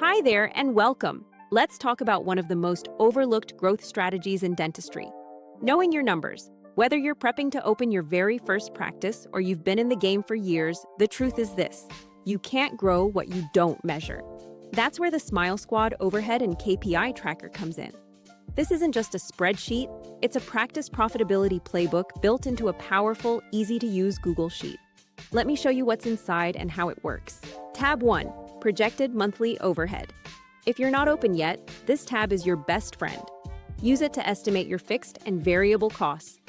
Hi there and welcome. Let's talk about one of the most overlooked growth strategies in dentistry, knowing your numbers. Whether you're prepping to open your very first practice or you've been in the game for years, the truth is this: you can't grow what you don't measure. That's where the Smile Squad overhead and KPI tracker comes in. This isn't just a spreadsheet, it's a practice profitability playbook built into a powerful, easy-to-use Google Sheet. Let me show you what's inside and how it works. Tab 1. Projected monthly overhead. If you're not open yet, this tab is your best friend. Use it to estimate your fixed and variable costs.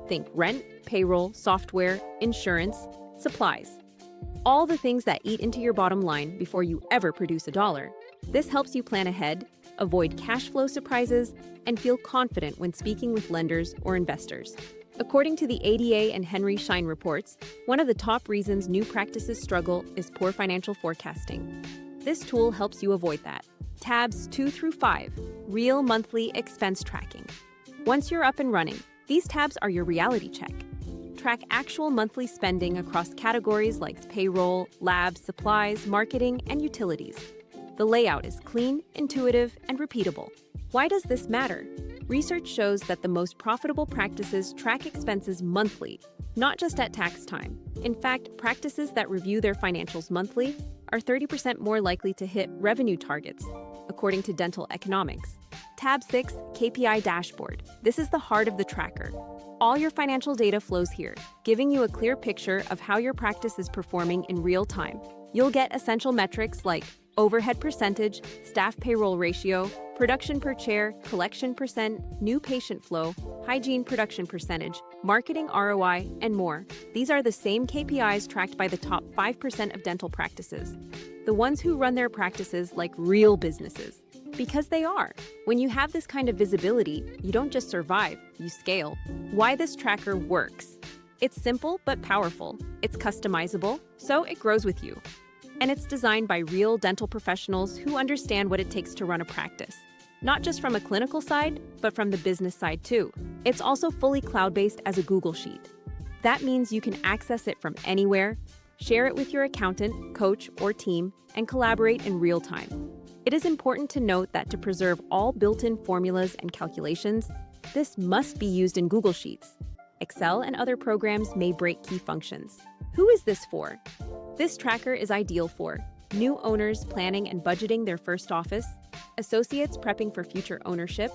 Think rent, payroll, software, insurance, supplies. All the things that eat into your bottom line before you ever produce a dollar. This helps you plan ahead, avoid cash flow surprises, and feel confident when speaking with lenders or investors. According to the ADA and Henry Schein reports, one of the top reasons new practices struggle is poor financial forecasting. This tool helps you avoid that. Tabs 2 through 5, Real Monthly Expense Tracking. Once you're up and running, these tabs are your reality check. Track actual monthly spending across categories like payroll, lab, supplies, marketing, and utilities. The layout is clean, intuitive, and repeatable. Why does this matter? Research shows that the most profitable practices track expenses monthly, not just at tax time. In fact, practices that review their financials monthly are 30% more likely to hit revenue targets, according to Dental Economics. Tab 6, KPI Dashboard. This is the heart of the tracker. All your financial data flows here, giving you a clear picture of how your practice is performing in real time. You'll get essential metrics like overhead percentage, staff payroll ratio, production per chair, collection percent, new patient flow, hygiene production percentage, marketing ROI, and more. These are the same KPIs tracked by the top 5% of dental practices, the ones who run their practices like real businesses. Because they are. When you have this kind of visibility, you don't just survive, you scale. Why this tracker works? It's simple but powerful. It's customizable, so it grows with you. And it's designed by real dental professionals who understand what it takes to run a practice. Not just from a clinical side, but from the business side too. It's also fully cloud-based as a Google Sheet. That means you can access it from anywhere, share it with your accountant, coach, or team, and collaborate in real time. It is important to note that to preserve all built-in formulas and calculations, this must be used in Google Sheets. Excel and other programs may break key functions. Who is this for? This tracker is ideal for new owners planning and budgeting their first office, associates prepping for future ownership,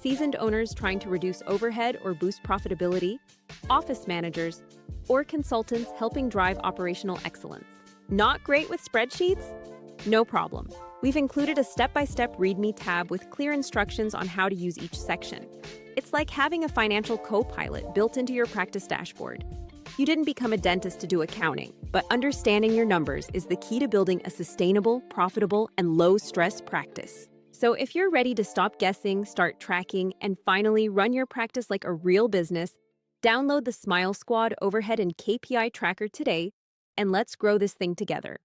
seasoned owners trying to reduce overhead or boost profitability, office managers, or consultants helping drive operational excellence. Not great with spreadsheets? No problem. We've included a step-by-step README tab with clear instructions on how to use each section. It's like having a financial co-pilot built into your practice dashboard. You didn't become a dentist to do accounting, but understanding your numbers is the key to building a sustainable, profitable, and low-stress practice. So if you're ready to stop guessing, start tracking, and finally run your practice like a real business, download the Smile Squad overhead and KPI tracker today, and let's grow this thing together.